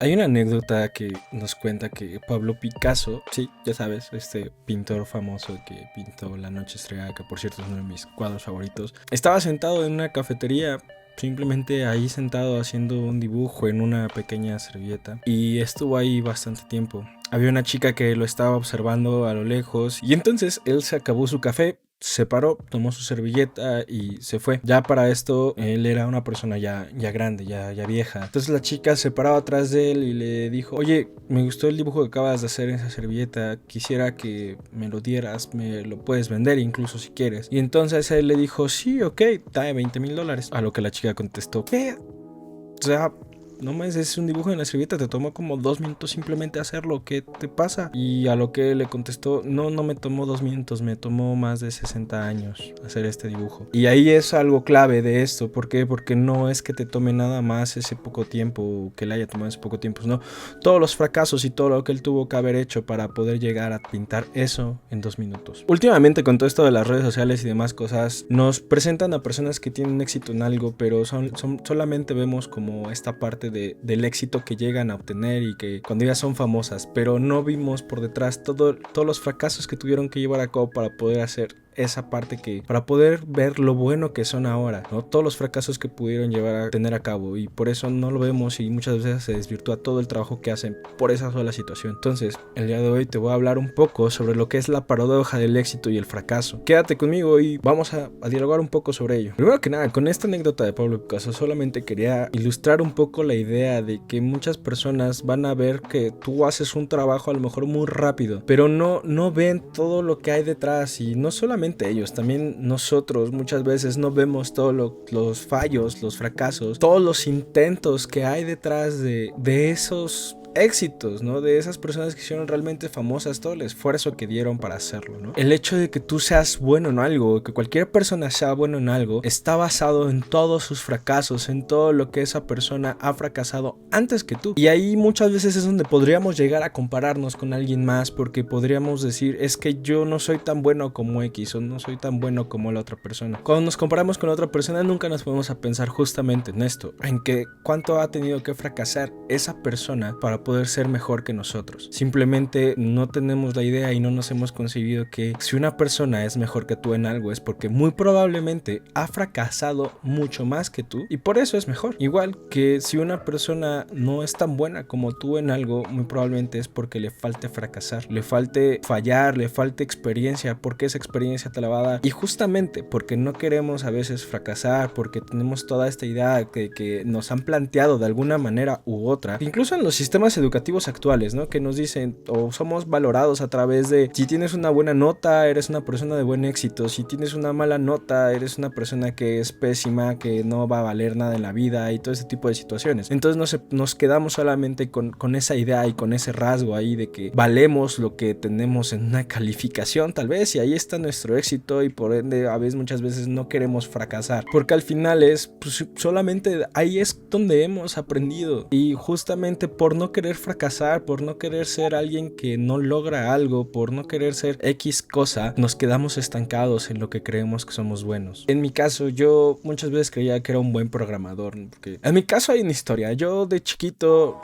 Hay una anécdota que nos cuenta que Pablo Picasso, sí, ya sabes, este pintor famoso que pintó La Noche Estrellada, que por cierto es uno de mis cuadros favoritos, estaba sentado en una cafetería, simplemente ahí sentado haciendo un dibujo en una pequeña servilleta, y estuvo ahí bastante tiempo. Había una chica que lo estaba observando a lo lejos y entonces él se acabó su café, se paró, tomó su servilleta y se fue. Ya para esto él era una persona ya grande, ya vieja. Entonces la chica se paraba atrás de él y le dijo: oye, me gustó el dibujo que acabas de hacer en esa servilleta, quisiera que me lo dieras, me lo puedes vender incluso si quieres. Y entonces él le dijo: sí, ok, dame $20,000. A lo que la chica contestó: ¿qué? O sea, no más es un dibujo en la servilleta, te tomó como 2 minutos simplemente hacerlo, ¿qué te pasa? Y a lo que le contestó: no me tomó 2 minutos, me tomó más de 60 años hacer este dibujo. Y ahí es algo clave de esto. ¿Por qué? Porque no es que te tome nada más ese poco tiempo, o que le haya tomado ese poco tiempo, no. Todos los fracasos y todo lo que él tuvo que haber hecho para poder llegar a pintar eso en 2 minutos. Últimamente, con todo esto de las redes sociales y demás cosas, nos presentan a personas que tienen éxito en algo, pero solamente vemos como esta parte del éxito que llegan a obtener y que cuando ya son famosas, pero no vimos por detrás todos los fracasos que tuvieron que llevar a cabo para poder hacer esa parte, que para poder ver lo bueno que son ahora, ¿no? Todos los fracasos que pudieron llevar a tener a cabo, y por eso no lo vemos y muchas veces se desvirtúa todo el trabajo que hacen por esa sola situación. Entonces, el día de hoy te voy a hablar un poco sobre lo que es la paradoja del éxito y el fracaso. Quédate conmigo y vamos a dialogar un poco sobre ello. Primero que nada, con esta anécdota de Pablo Picasso solamente quería ilustrar un poco la idea de que muchas personas van a ver que tú haces un trabajo a lo mejor muy rápido, pero no ven todo lo que hay detrás. Y no solamente ellos, también nosotros muchas veces no vemos todos los fallos, los fracasos, todos los intentos que hay detrás de esos éxitos, ¿no? De esas personas que hicieron realmente famosas, todo el esfuerzo que dieron para hacerlo, ¿no? El hecho de que tú seas bueno en algo, que cualquier persona sea bueno en algo, está basado en todos sus fracasos, en todo lo que esa persona ha fracasado antes que tú. Y ahí muchas veces es donde podríamos llegar a compararnos con alguien más, porque podríamos decir: es que yo no soy tan bueno como X, o no soy tan bueno como la otra persona. Cuando nos comparamos con la otra persona, nunca nos ponemos a pensar justamente en esto, en que cuánto ha tenido que fracasar esa persona para poder ser mejor que nosotros. Simplemente no tenemos la idea y no nos hemos concebido que si una persona es mejor que tú en algo, es porque muy probablemente ha fracasado mucho más que tú y por eso es mejor. Igual que si una persona no es tan buena como tú en algo, muy probablemente es porque le falte fracasar, le falte fallar, le falte experiencia, porque esa experiencia te la va a dar. Y justamente porque no queremos a veces fracasar, porque tenemos toda esta idea que nos han planteado de alguna manera u otra, incluso en los sistemas educativos actuales, ¿no? Que nos dicen, o somos valorados a través de: si tienes una buena nota, eres una persona de buen éxito; si tienes una mala nota, eres una persona que es pésima, que no va a valer nada en la vida, y todo ese tipo de situaciones. Entonces nos quedamos solamente con esa idea y con ese rasgo ahí de que valemos lo que tenemos en una calificación tal vez, y ahí está nuestro éxito, y por ende muchas veces no queremos fracasar, porque al final pues, solamente ahí es donde hemos aprendido. Y justamente por no querer fracasar, por no querer ser alguien que no logra algo, por no querer ser X cosa, nos quedamos estancados en lo que creemos que somos buenos. En mi caso, yo muchas veces creía que era un buen programador, ¿no? Porque en mi caso hay una historia. Yo de chiquito,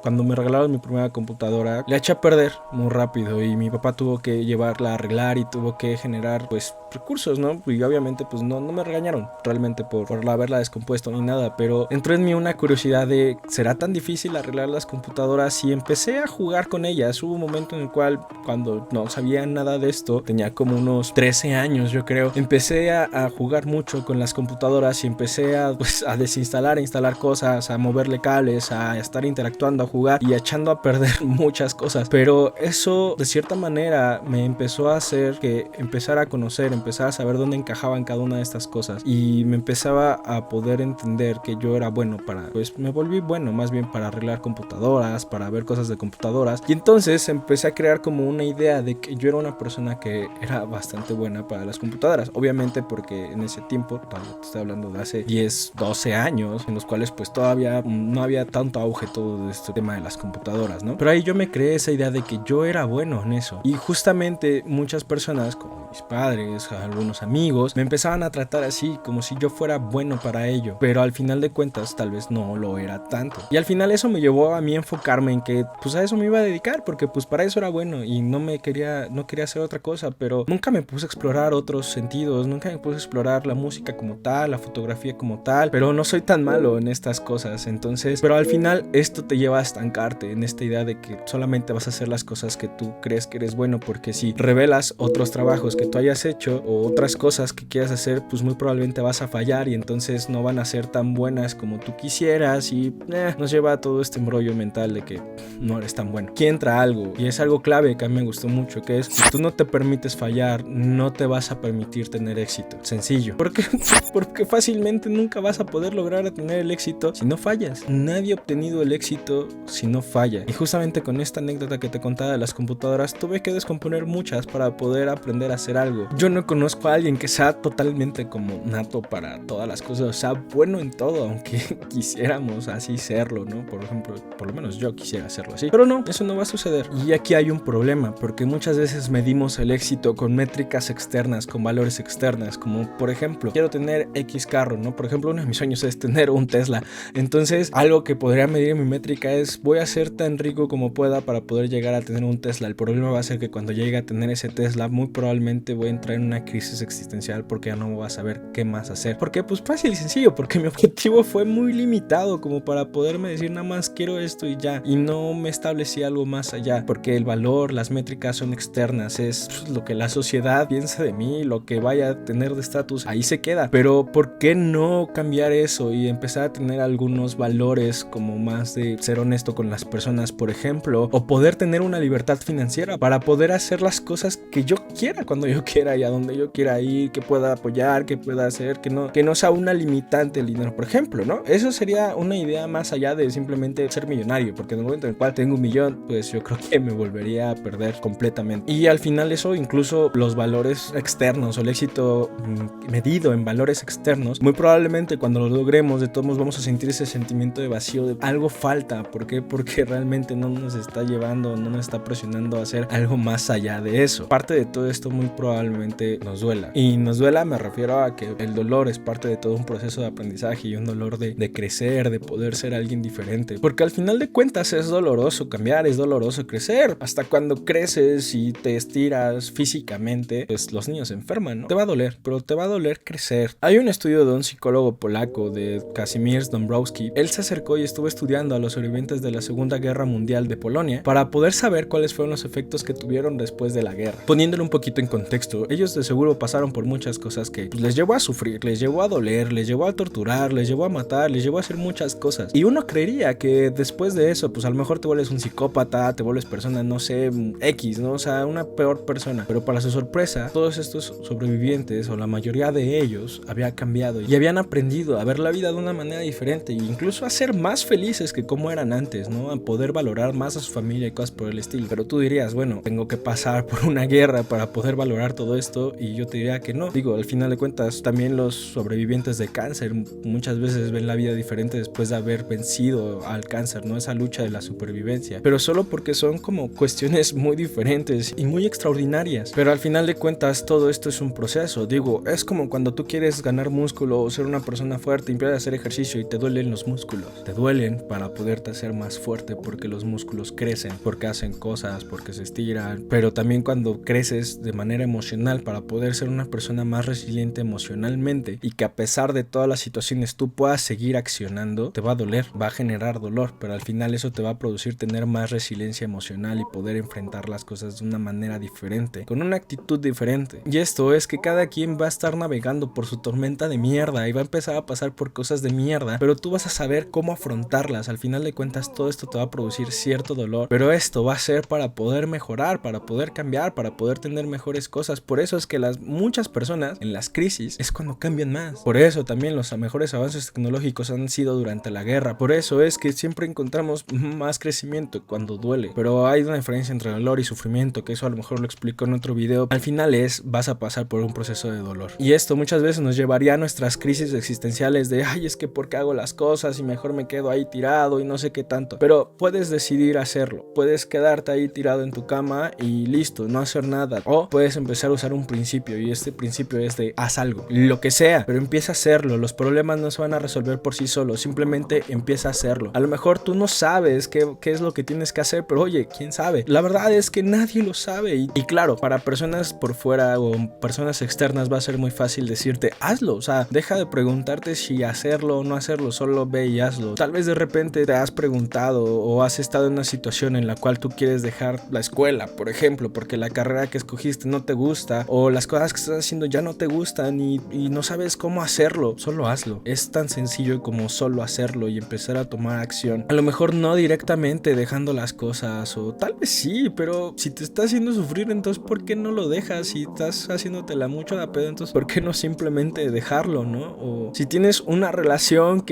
cuando me regalaron mi primera computadora, la eché a perder muy rápido y mi papá tuvo que llevarla a arreglar y tuvo que generar pues recursos, ¿no? Y obviamente pues no me regañaron realmente por haberla descompuesto ni nada, pero entró en mí una curiosidad de: ¿será tan difícil arreglar las computadoras? Y empecé a jugar con ellas. Hubo un momento en el cual, cuando no sabía nada de esto, tenía como unos 13 años yo creo, empecé a jugar mucho con las computadoras y empecé a desinstalar, a instalar cosas, a moverle cables, a estar interactuando, a jugar y echando a perder muchas cosas. Pero eso de cierta manera me empezó a hacer que empezara a conocer, empezara a saber dónde encajaban cada una de estas cosas, y me empezaba a poder entender que yo era bueno para, pues me volví bueno más bien para arreglar computadoras, para ver cosas de computadoras. Y entonces empecé a crear como una idea de que yo era una persona que era bastante buena para las computadoras. Obviamente porque en ese tiempo, todavía te estoy hablando de hace 10, 12 años, en los cuales pues todavía no había tanto auge todo este tema de las computadoras, ¿no? Pero ahí yo me creé esa idea de que yo era bueno en eso. Y justamente muchas personas, como mis padres, algunos amigos, me empezaban a tratar así, como si yo fuera bueno para ello. Pero al final de cuentas tal vez no lo era tanto. Y al final eso me llevó a mí enfocarme enfocarme en que pues a eso me iba a dedicar, porque pues para eso era bueno y no quería hacer otra cosa, pero nunca me puse a explorar otros sentidos, nunca me puse a explorar la música como tal, la fotografía como tal, pero no soy tan malo en estas cosas. Entonces, pero al final esto te lleva a estancarte en esta idea de que solamente vas a hacer las cosas que tú crees que eres bueno, porque si revelas otros trabajos que tú hayas hecho o otras cosas que quieras hacer, pues muy probablemente vas a fallar y entonces no van a ser tan buenas como tú quisieras y nos lleva a todo este embrollo mental de que no eres tan bueno. Aquí entra algo y es algo clave que a mí me gustó mucho, que es: si tú no te permites fallar, no te vas a permitir tener éxito. Sencillo. ¿Por qué? Porque fácilmente nunca vas a poder lograr tener el éxito si no fallas. Nadie ha obtenido el éxito si no falla. Y justamente con esta anécdota que te contaba de las computadoras, tuve que descomponer muchas para poder aprender a hacer algo. Yo no conozco a alguien que sea totalmente como nato para todas las cosas, o sea, bueno en todo, aunque quisiéramos así serlo, ¿no? Por ejemplo, por lo menos yo quisiera hacerlo así, pero no, eso no va a suceder. Y aquí hay un problema, porque muchas veces medimos el éxito con métricas externas, con valores externas, como por ejemplo, quiero tener X carro, ¿no? Por ejemplo, uno de mis sueños es tener un Tesla. Entonces, algo que podría medir mi métrica es: voy a ser tan rico como pueda para poder llegar a tener un Tesla. El problema va a ser que cuando llegue a tener ese Tesla, muy probablemente voy a entrar en una crisis existencial porque ya no voy a saber qué más hacer. ¿Por qué? Pues fácil y sencillo, porque mi objetivo fue muy limitado como para poderme decir nada más quiero esto y ya, y no me establecí algo más allá, porque el valor, las métricas son externas, es lo que la sociedad piensa de mí, lo que vaya a tener de estatus, ahí se queda. Pero ¿por qué no cambiar eso y empezar a tener algunos valores como más de ser honesto con las personas, por ejemplo, o poder tener una libertad financiera para poder hacer las cosas que yo quiera cuando yo quiera y a donde yo quiera ir, que pueda apoyar, que pueda hacer, que no sea una limitante el dinero, por ejemplo, ¿no? Eso sería una idea más allá de simplemente ser millonario, porque en el momento en el cual tengo 1 millón, pues yo creo que me volvería a perder completamente. Y al final eso, incluso los valores externos o el éxito medido en valores externos, muy probablemente cuando lo logremos, de todos modos vamos a sentir ese sentimiento de vacío, de algo falta. ¿Por qué? Porque realmente no nos está llevando, no nos está presionando a hacer algo más allá de eso. Parte de todo esto muy probablemente nos duela. Y nos duela, me refiero a que el dolor es parte de todo un proceso de aprendizaje y un dolor de crecer, de poder ser alguien diferente. Porque al final de cuentas es doloroso cambiar, es doloroso crecer. Hasta cuando creces y te estiras físicamente, pues los niños se enferman, ¿no? Te va a doler, pero te va a doler crecer. Hay un estudio de un psicólogo polaco, de Kazimierz Dąbrowski. Él se acercó y estuvo estudiando a los sobrevivientes de la Segunda Guerra Mundial de Polonia para poder saber cuáles fueron los efectos que tuvieron después de la guerra. Poniéndolo un poquito en contexto, ellos de seguro pasaron por muchas cosas que les llevó a sufrir, les llevó a doler, les llevó a torturar, les llevó a matar, les llevó a hacer muchas cosas. Y uno creería que después de eso, pues a lo mejor te vuelves un psicópata, te vuelves persona, no sé, X, ¿no? O sea, una peor persona. Pero para su sorpresa, todos estos sobrevivientes, o la mayoría de ellos, había cambiado y habían aprendido a ver la vida de una manera diferente e incluso a ser más felices que como eran antes, ¿no? A poder valorar más a su familia y cosas por el estilo. Pero tú dirías, bueno, tengo que pasar por una guerra para poder valorar todo esto, y yo te diría que no. Digo, al final de cuentas, también los sobrevivientes de cáncer muchas veces ven la vida diferente después de haber vencido al cáncer, ¿no? Esa lucha de la supervivencia. Pero solo porque son como cuestiones muy diferentes y muy extraordinarias. Pero al final de cuentas, todo esto es un proceso. Digo, es como cuando tú quieres ganar músculo o ser una persona fuerte, empiezas a hacer ejercicio y te duelen los músculos. Te duelen para poderte hacer más fuerte, porque los músculos crecen, porque hacen cosas, porque se estiran. Pero también cuando creces de manera emocional, para poder ser una persona más resiliente emocionalmente y que a pesar de todas las situaciones tú puedas seguir accionando, te va a doler, va a generar dolor, pero al final eso te va a producir tener más resiliencia emocional y poder enfrentar las cosas de una manera diferente, con una actitud diferente. Y esto es que cada quien va a estar navegando por su tormenta de mierda y va a empezar a pasar por cosas de mierda, pero tú vas a saber cómo afrontarlas. Al final de cuentas, todo esto te va a producir cierto dolor, pero esto va a ser para poder mejorar, para poder cambiar, para poder tener mejores cosas. Por eso es que muchas personas en las crisis es cuando cambian más. Por eso también los mejores avances tecnológicos han sido durante la guerra. Por eso es que siempre encontramos más crecimiento cuando duele. Pero hay una diferencia entre dolor y sufrimiento, que eso a lo mejor lo explico en otro video. Al final vas a pasar por un proceso de dolor. Y esto muchas veces nos llevaría a nuestras crisis existenciales de, ay, es que ¿por qué hago las cosas? Y mejor me quedo ahí tirado y no sé qué tanto. Pero puedes decidir hacerlo. Puedes quedarte ahí tirado en tu cama y listo, no hacer nada. O puedes empezar a usar un principio, y este principio es de haz algo, lo que sea, pero empieza a hacerlo. Los problemas no se van a resolver por sí solos, simplemente empieza a hacerlo. A lo mejor tú no sabes qué es lo que tienes que hacer, pero oye, ¿quién sabe? La verdad es que nadie lo sabe y claro, para personas por fuera o personas externas va a ser muy fácil decirte, hazlo, o sea, deja de preguntarte si hacerlo o no hacerlo, solo ve y hazlo. Tal vez de repente te has preguntado o has estado en una situación en la cual tú quieres dejar la escuela, por ejemplo, porque la carrera que escogiste no te gusta o las cosas que estás haciendo ya no te gustan y no sabes cómo hacerlo. Solo hazlo. Es tan sencillo como solo hacerlo y empezar a tomar acción. A lo mejor no directamente dejando las cosas, o tal vez sí, pero si te está haciendo sufrir, entonces ¿por qué no lo dejas? Si estás haciéndotela mucho de pedo, entonces ¿por qué no simplemente dejarlo, no? O si tienes una relación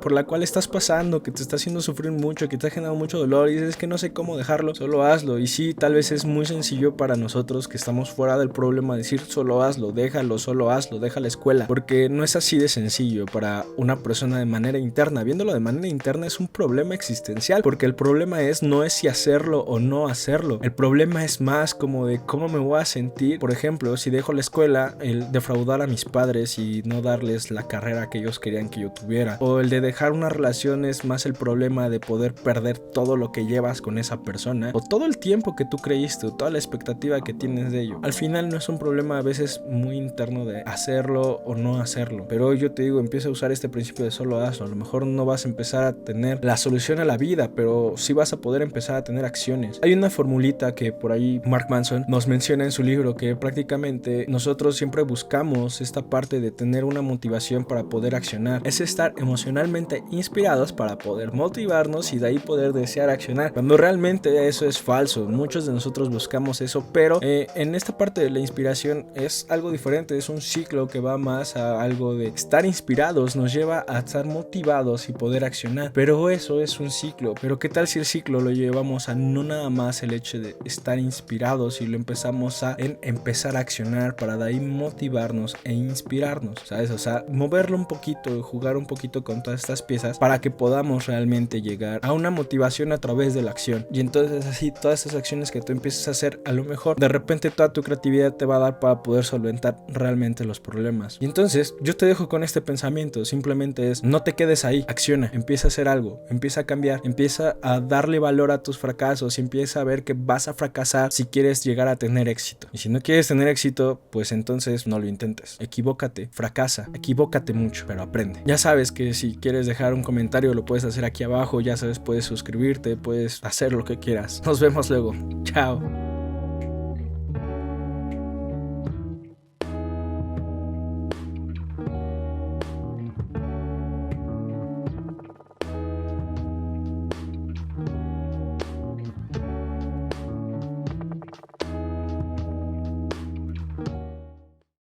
por la cual estás pasando, que te está haciendo sufrir mucho, que te ha generado mucho dolor y dices que no sé cómo dejarlo, solo hazlo. Y sí, tal vez es muy sencillo para nosotros que estamos fuera del problema decir solo hazlo, déjalo, solo hazlo, deja la escuela, porque no es así de sencillo para una persona de manera interna. Viéndolo de manera interna es un problema existencial, porque el problema no es si hacerlo o no hacerlo. El problema es más como de cómo me voy a sentir, por ejemplo, si dejo la escuela, el defraudar a mis padres y no darles la carrera que ellos querían que yo tuviera, o el de dejar una relación es más el problema de poder perder todo lo que llevas con esa persona, o todo el tiempo que tú creíste, o toda la expectativa que tienes de ello. Al final no es un problema a veces muy interno de hacerlo o no hacerlo, pero yo te digo, empieza a usar este principio de solo hazlo. A lo mejor no vas a empezar a tener la solución a la vida, pero sí vas a poder empezar a tener acciones. Hay una formulita que por ahí Mark Manson nos menciona en su libro, que prácticamente nosotros siempre buscamos esta parte de tener una motivación para poder accionar. Es estar emocionalmente inspirados para poder motivarnos y de ahí poder desear accionar, cuando realmente eso es falso. Muchos de nosotros buscamos eso, pero en esta parte de la inspiración es algo diferente. Es un ciclo que va más a algo de estar inspirados, nos lleva a estar motivados y poder accionar, pero eso es un ciclo. Pero ¿qué tal si el ciclo lo llevamos a no nada más el hecho de estar inspirados y lo empezamos a empezar a accionar para de ahí motivarnos e inspirarnos, ¿sabes? O sea, moverlo un poquito, jugar un poquito con todas estas piezas para que podamos realmente llegar a una motivación a través de la acción. Y entonces así todas esas acciones que tú empiezas a hacer, a lo mejor de repente toda tu creatividad te va a dar para poder solventar realmente los problemas. Y entonces yo te dejo con este pensamiento, simplemente es no te quedes ahí, acciona, empieza a hacer algo, empieza a cambiar, empieza a darle valor a tus fracasos y empieza a ver que vas a fracasar si quieres llegar a tener éxito. Y si no quieres tener éxito, pues entonces no lo intentes. Equivócate, fracasa, equivócate mucho, pero aprende. Ya sabes que si quieres dejar un comentario lo puedes hacer aquí abajo, ya sabes, puedes suscribirte, puedes hacer lo que quieras. Nos vemos luego. Chao.